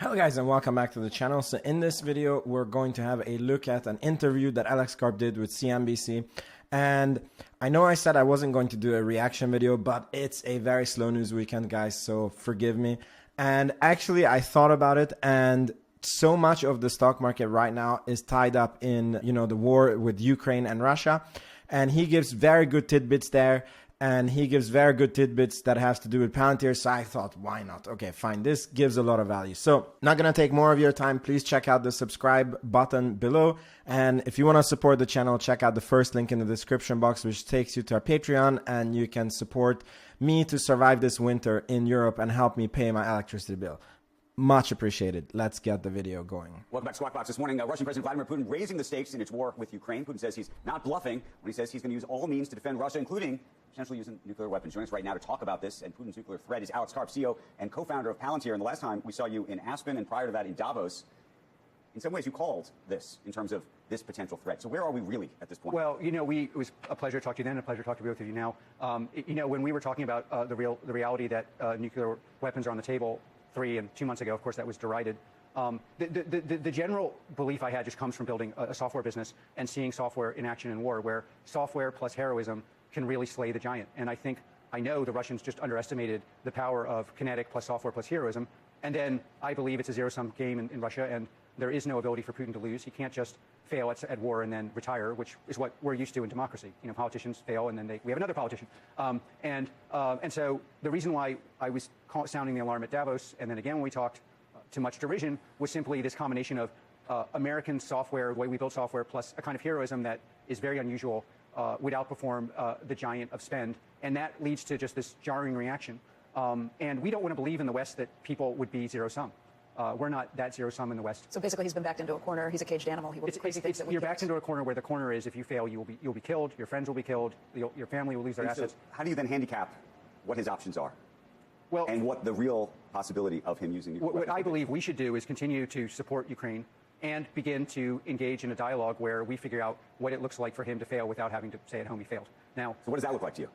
Hello guys and welcome back to the channel. So in this video we're going to have a look at an interview that Alex Karp did with CNBC, and I know I said I wasn't going to do a reaction video, but it's a very slow news weekend, guys, so forgive me. And actually I thought about it, and so much of the stock market right now is tied up in the war with Ukraine and Russia, and he gives very good tidbits there. And he gives very good tidbits that has to do with Palantir. So I thought, why not? Okay, fine. This gives a lot of value. So not going to take more of your time. Please check out the subscribe button below. And if you want to support the channel, check out the first link in the description box, which takes you to our Patreon. And you can support me to survive this winter in Europe and help me pay my electricity bill. Much appreciated. Let's get the video going. Welcome back to Squawk Box. This morning, Russian President Vladimir Putin raising the stakes in its war with Ukraine. Putin says he's not bluffing when he says he's going to use all means to defend Russia, including potentially using nuclear weapons. Joining us right now to talk about this and Putin's nuclear threat is Alex Karp, CEO and co-founder of Palantir. And the last time we saw you in Aspen, and prior to that in Davos, in some ways you called this in terms of this potential threat. So where are we really at this point? Well, it was a pleasure to talk to you then, and a pleasure to talk to both of you now. When we were talking about the reality that nuclear weapons are on the table 3 and 2 months ago, of course, that was derided. The general belief I had just comes from building a software business and seeing software in action in war, where software plus heroism can really slay the giant. And I know the Russians just underestimated the power of kinetic plus software plus heroism. And then I believe it's a zero-sum game in Russia, and there is no ability for Putin to lose. He can't just fail at war and then retire, which is what we're used to in democracy. Politicians fail and then we have another politician. And so the reason why I was sounding the alarm at Davos, and then again when we talked to much derision, was simply this combination of American software, the way we build software, plus a kind of heroism that is very unusual, would outperform the giant of spend. And that leads to just this jarring reaction. And we don't want to believe in the West that people would be zero-sum. We're not that zero-sum in the West. So basically, he's been backed into a corner. He's a caged animal. He will do crazy things that we You're backed into a corner where the corner is, if you fail, you'll be killed. Your friends will be killed. Your family will lose their assets. So how do you then handicap what his options are? Well, and what the real possibility of him using nuclear weapons? What I believe we should do is continue to support Ukraine and begin to engage in a dialogue where we figure out what it looks like for him to fail without having to say at home he failed. Now, so what does that look like to you?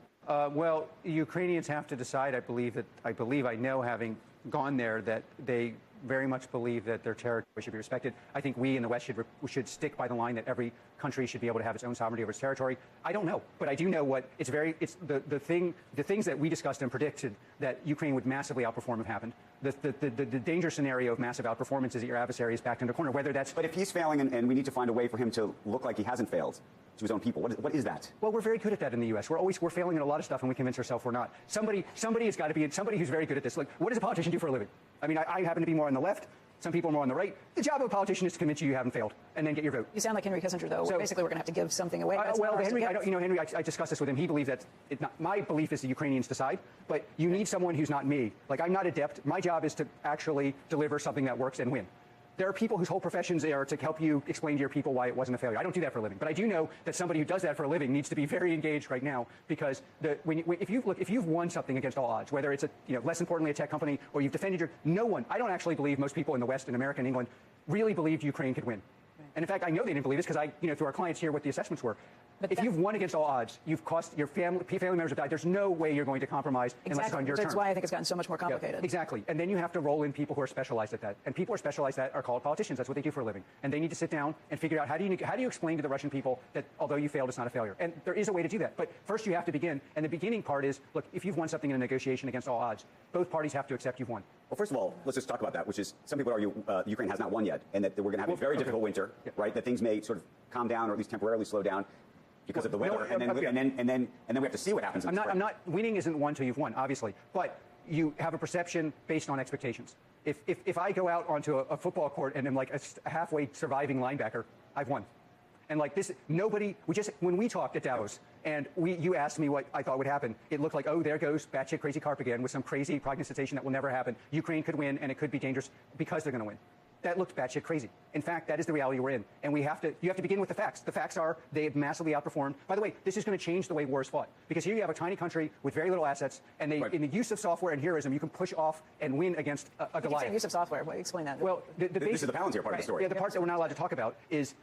Well, Ukrainians have to decide. I know, having gone there, that they very much believe that their territory should be respected. I think we in the West should stick by the line that every country should be able to have its own sovereignty over its territory. I don't know, but I do know what it's the things that we discussed and predicted that Ukraine would massively outperform have happened. The danger scenario of massive outperformance is that your adversary is backed into a corner, whether that's... But if he's failing and we need to find a way for him to look like he hasn't failed to his own people, what is that? Well, we're very good at that in the U.S. We're failing at a lot of stuff, and we convince ourselves we're not. Somebody has got to be somebody who's very good at this. Like, what does a politician do for a living? I mean, I happen to be more on the left. Some people are more on the right. The job of a politician is to convince you haven't failed, and then get your vote. You sound like Henry Kissinger, though. So, basically, we're going to have to give something away. Henry, I discussed this with him. He believes that my belief is the Ukrainians decide, but you need someone who's not me. Like, I'm not adept. My job is to actually deliver something that works and win. There are people whose whole professions are to help you explain to your people why it wasn't a failure. I don't do that for a living, but I do know that somebody who does that for a living needs to be very engaged right now, because if you've won something against all odds, whether it's less importantly a tech company, or you've defended I don't actually believe most people in the West, in America and England, really believed Ukraine could win. And in fact, I know they didn't believe this because through our clients hear what the assessments were. But if you've won against all odds, you've cost your family members have died. There's no way you're going to compromise unless it's on your terms. That's why I think it's gotten so much more complicated. Yeah, exactly. And then you have to roll in people who are specialized at that. And people who are specialized at that are called politicians. That's what they do for a living. And they need to sit down and figure out how do you explain to the Russian people that although you failed, it's not a failure. And there is a way to do that. But first you have to begin. And the beginning part is, look, if you've won something in a negotiation against all odds, both parties have to accept you've won. Well, first of all, let's just talk about that, which is some people argue Ukraine has not won yet, and that we're going to have a very difficult winter, right? That things may sort of calm down or at least temporarily slow down because of the weather, and then we have to see what happens. Winning isn't won till you've won, obviously, but you have a perception based on expectations. If I go out onto a football court and am like a halfway surviving linebacker, I've won. And like this, when we talked at Davos, and you asked me what I thought would happen, it looked like, oh, there goes batshit crazy Karp again with some crazy prognostication that will never happen. Ukraine could win, and it could be dangerous because they're going to win. that looked batshit crazy. In fact, that is the reality we're in. And you have to begin with the facts. The facts are they've massively outperformed. By the way, this is going to change the way war is fought. Because here you have a tiny country with very little assets, and in the use of software and heroism, you can push off and win against a Goliath. Use of software. Explain that. Well, this is the Palantir part of the story. Yeah, the parts that we're not allowed to talk about is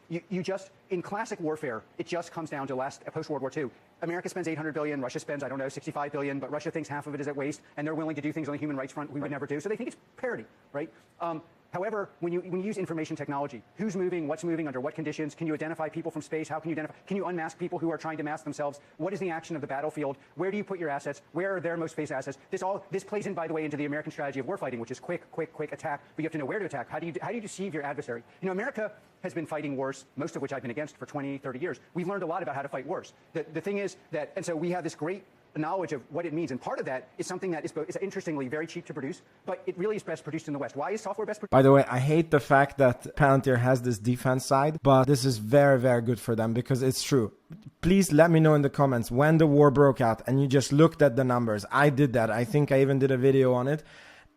you just, in classic warfare, it just comes down to post-World War II. America spends $800 billion, Russia spends, I don't know, $65 billion, but Russia thinks half of it is at waste, and they're willing to do things on the human rights front we would never do. So they think it's parity, right? However, when you use information technology, who's moving, what's moving, under what conditions, can you identify people from space, how can you unmask people who are trying to mask themselves, what is the action of the battlefield, where do you put your assets, where are their most face assets? This plays in, by the way, into the American strategy of warfighting, which is quick attack, but you have to know where to attack. How do you deceive your adversary? You know, America has been fighting wars, most of which I've been against for 20, 30 years. We've learned a lot about how to fight wars. The thing is that, and so we have this great knowledge of what it means, and part of that is something that is interestingly very cheap to produce, but it really is best produced in the West. Why is software best produced? By the way, I hate the fact that Palantir has this defense side, but this is very, very good for them because it's true. Please let me know in the comments when the war broke out and you just looked at the numbers. I did that. I think I even did a video on it.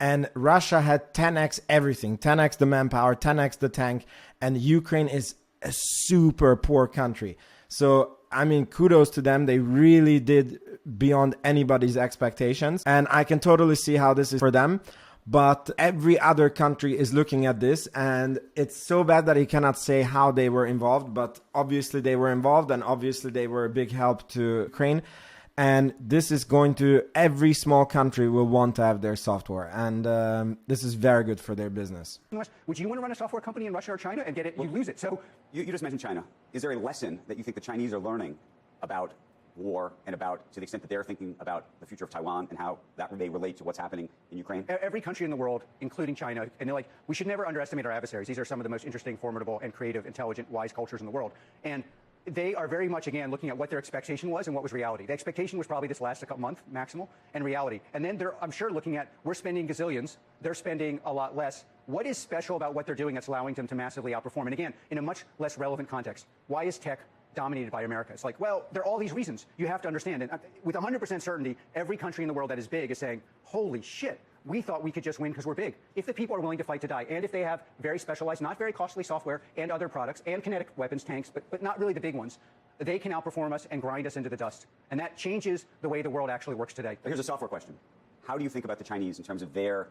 And Russia had 10x everything, 10x the manpower, 10x the tank, and Ukraine is a super poor country. So, I mean, kudos to them. They really did beyond anybody's expectations. And I can totally see how this is for them. But every other country is looking at this, and it's so bad that he cannot say how they were involved. But obviously they were involved, and obviously they were a big help to Ukraine. And this is going to, every small country will want to have their software. And this is very good for their business. Would you want to run a software company in Russia or China and get it? You lose it. So you just mentioned China. Is there a lesson that you think the Chinese are learning about war and about, to the extent that they're thinking about the future of Taiwan and how that may relate to what's happening in Ukraine? Every country in the world, including China, and they're like, we should never underestimate our adversaries. These are some of the most interesting, formidable, and creative, intelligent, wise cultures in the world. And they are very much, again, looking at what their expectation was and what was reality. The expectation was probably this last month, maximal, and reality. And then they're, I'm sure, looking at, we're spending gazillions, they're spending a lot less. What is special about what they're doing that's allowing them to massively outperform? And again, in a much less relevant context, why is tech dominated by America? It's like, well, there are all these reasons you have to understand. And with 100% certainty, every country in the world that is big is saying, holy shit, we thought we could just win because we're big. If the people are willing to fight to die, and if they have very specialized, not very costly software and other products and kinetic weapons, tanks, but not really the big ones, they can outperform us and grind us into the dust. And that changes the way the world actually works today. But here's a software question. How do you think about the Chinese in terms of their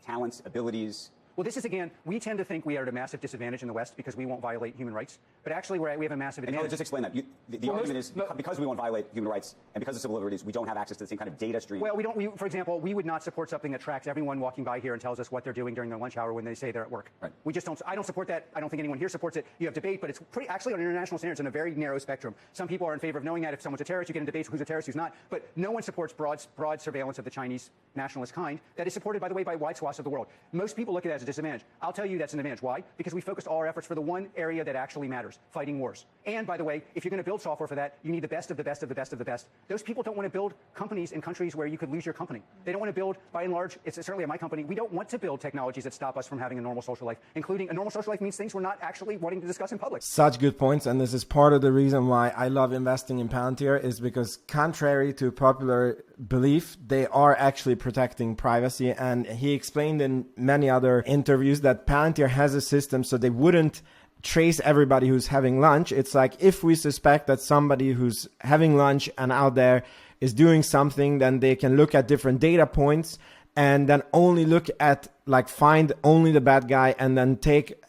talents, abilities? Well, this is, again, we tend to think we are at a massive disadvantage in the West because we won't violate human rights. But actually, we have a massive advantage. And just explain that. The argument is because we won't violate human rights and because of civil liberties, we don't have access to the same kind of data stream. Well, for example, we would not support something that tracks everyone walking by here and tells us what they're doing during their lunch hour when they say they're at work. Right. We just don't. I don't support that. I don't think anyone here supports it. You have debate, but it's pretty, actually, on international standards, in a very narrow spectrum. Some people are in favor of knowing that if someone's a terrorist, you get in debates who's a terrorist, who's not. But no one supports broad surveillance of the Chinese nationalist kind that is supported, by the way, by wide swaths of the world. Most people look at it as a disadvantage. I'll tell you that's an advantage. Why? Because we focused all our efforts for the one area that actually matters, fighting wars. And by the way, if you're going to build software for that, you need the best of the best of the best of the best. Those people don't want to build companies in countries where you could lose your company. They don't want to build, by and large, it's certainly at my company, we don't want to build technologies that stop us from having a normal social life, including a normal social life means things we're not actually wanting to discuss in public. Such good points, and this is part of the reason why I love investing in Palantir, is because contrary to popular belief, they are actually protecting privacy. And he explained in many other interviews that Palantir has a system so they wouldn't trace everybody who's having lunch. It's like, if we suspect that somebody who's having lunch and out there is doing something, then they can look at different data points and then only look at, like, find only the bad guy, and then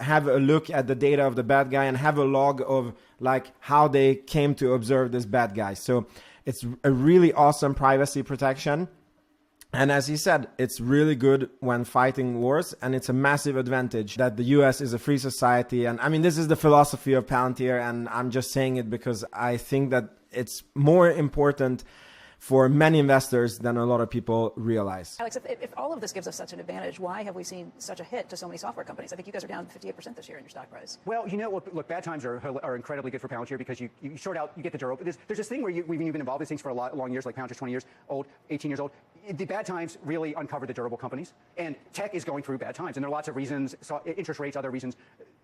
have a look at the data of the bad guy and have a log of like how they came to observe this bad guy. So it's a really awesome privacy protection. And as he said, it's really good when fighting wars, and it's a massive advantage that the US is a free society. And I mean, this is the philosophy of Palantir, and I'm just saying it because I think that it's more important for many investors than a lot of people realize. Alex, if all of this gives us such an advantage, why have we seen such a hit to so many software companies? I think you guys are down 58% this year in your stock price. Well, you know, look, bad times are incredibly good for Palantir because you sort out, you get the durable. There's this thing where you've been involved in these things for long years, like Palantir's 20 years old, 18 years old. The bad times really uncover the durable companies, and tech is going through bad times, and there are lots of reasons, interest rates, other reasons.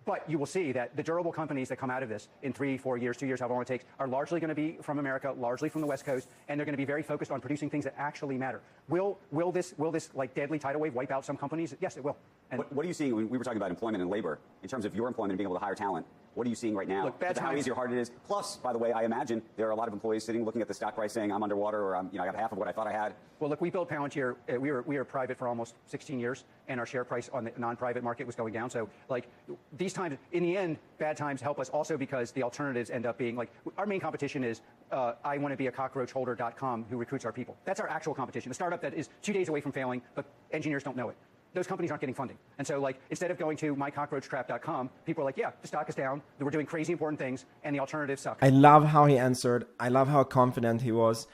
But you will see that the durable companies that come out of this in 3, 4 years, 2 years, however long it takes, are largely going to be from America, largely from the West Coast, and they're going to be very focused on producing things that actually matter. Will this like deadly tidal wave wipe out some companies? Yes, it will. And what are you seeing when we were talking about employment and labor in terms of your employment and being able to hire talent? What are you seeing right now? Look, bad how times. easy or hard it is. Plus, by the way, I imagine there are a lot of employees sitting looking at the stock price saying I'm underwater or I got half of what I thought I had. Well, look, we built Palantir. We were private for almost 16 years, and our share price on the non-private market was going down. So, like, these times, in the end, bad times help us also because the alternatives end up being, like, our main competition is I want to be a cockroachholder.com who recruits our people. That's our actual competition. The startup that is 2 days away from failing, but engineers don't know it. Those companies aren't getting funding. And so, like, instead of going to mycockroachtrap.com, people are like, yeah, the stock is down, we're doing crazy important things, and the alternatives suck. I love how he answered. I love how confident he was.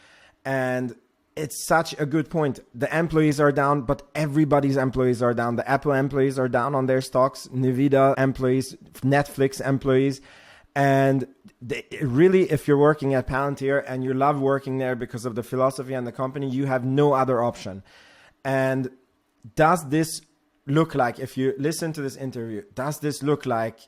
And it's such a good point. The employees are down, but everybody's employees are down. The Apple employees are down on their stocks, Nvidia employees, Netflix employees. And really, if you're working at Palantir and you love working there because of the philosophy and the company, you have no other option. And does this look like, if you listen to this interview, does this look like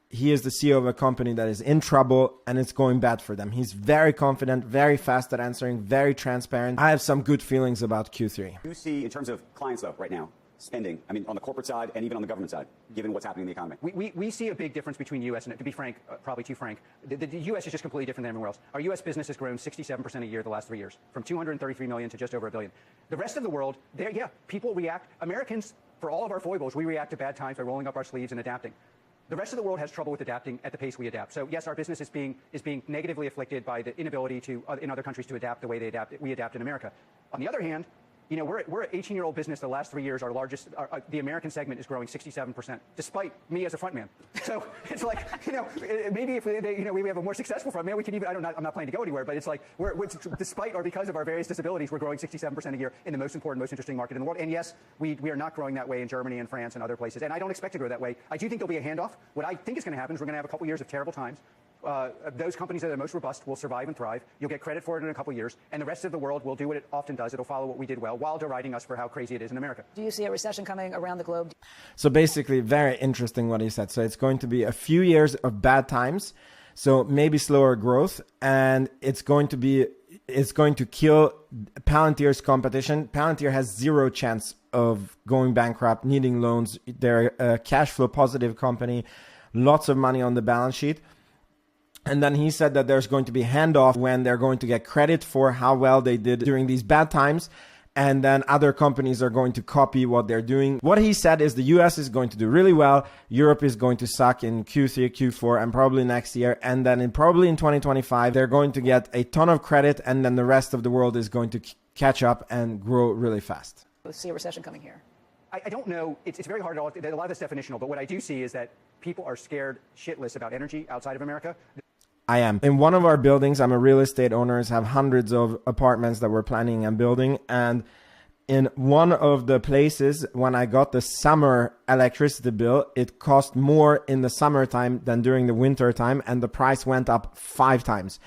he is the CEO of a company that is in trouble and it's going bad for them? He's very confident, very fast at answering, very transparent. I have some good feelings about Q3. You see, in terms of clients, though, right now, spending, I mean, on the corporate side and even on the government side, given what's happening in the economy? We see a big difference between U.S. and, to be frank, probably too frank, the U.S. is just completely different than everywhere else. Our U.S. business has grown 67% a year the last 3 years, from 233 million to just over $1 billion. The rest of the world, people react. Americans, for all of our foibles, we react to bad times by rolling up our sleeves and adapting. The rest of the world has trouble with adapting at the pace we adapt. So yes, our business is being negatively afflicted by the inability to in other countries to adapt the way they adapt. We adapt in America. On the other hand, we're an 18-year-old business. The last 3 years, our largest, the American segment is growing 67%, despite me as a frontman. So it's like, maybe if we have a more successful frontman, we can even. I'm not planning to go anywhere, but it's like we're despite or because of our various disabilities, we're growing 67% a year in the most important, most interesting market in the world. And yes, we are not growing that way in Germany and France and other places. And I don't expect to grow that way. I do think there'll be a handoff. What I think is going to happen is we're going to have a couple years of terrible times. Those companies that are the most robust will survive and thrive. You'll get credit for it in a couple years, and the rest of the world will do what it often does. It'll follow what we did well, while deriding us for how crazy it is in America. Do you see a recession coming around the globe? So basically, very interesting what he said. So it's going to be a few years of bad times, so maybe slower growth, and it's going to kill Palantir's competition. Palantir has zero chance of going bankrupt, needing loans. They're a cash flow positive company, lots of money on the balance sheet. And then he said that there's going to be handoff when they're going to get credit for how well they did during these bad times. And then other companies are going to copy what they're doing. What he said is the US is going to do really well. Europe is going to suck in Q3, Q4, and probably next year. And then probably in 2025, they're going to get a ton of credit. And then the rest of the world is going to catch up and grow really fast. Do you see a recession coming here? I don't know. It's very hard. A lot of this definitional. But what I do see is that people are scared shitless about energy outside of America. I am. In one of our buildings, I'm a real estate owner, have hundreds of apartments that we're planning and building. And in one of the places, when I got the summer electricity bill, it cost more in the summertime than during the winter time. And the price went up 5 times.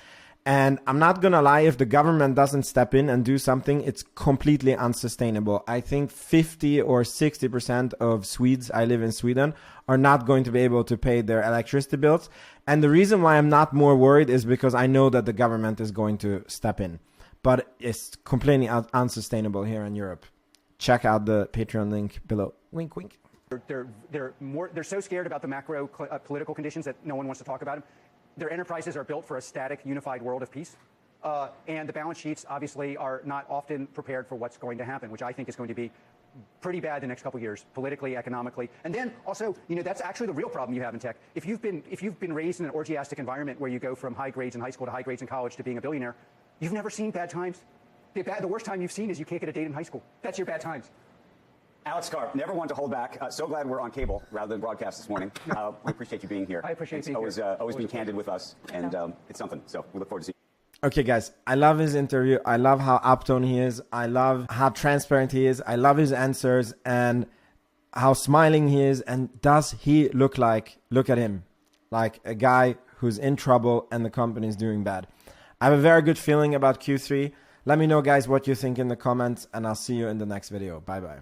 And I'm not going to lie, if the government doesn't step in and do something, it's completely unsustainable. I think 50 or 60% of Swedes, I live in Sweden, are not going to be able to pay their electricity bills. And the reason why I'm not more worried is because I know that the government is going to step in. But it's completely unsustainable here in Europe. Check out the Patreon link below. Wink, wink. They're so scared about the macro political conditions that no one wants to talk about them. Their enterprises are built for a static, unified world of peace. And the balance sheets, obviously, are not often prepared for what's going to happen, which I think is going to be pretty bad the next couple of years, politically, economically. And then also, that's actually the real problem you have in tech. If you've been raised in an orgiastic environment where you go from high grades in high school to high grades in college to being a billionaire, you've never seen bad times. The worst time you've seen is you can't get a date in high school. That's your bad times. Alex Karp, never one to hold back. So glad we're on cable rather than broadcast this morning. We appreciate you being here. I appreciate being here. Always being candid with us, and it's something. So we look forward to seeing you. Okay, guys, I love his interview. I love how uptone he is. I love how transparent he is. I love his answers and how smiling he is. And does he look at him, like a guy who's in trouble and the company is doing bad? I have a very good feeling about Q3. Let me know, guys, what you think in the comments, and I'll see you in the next video. Bye-bye.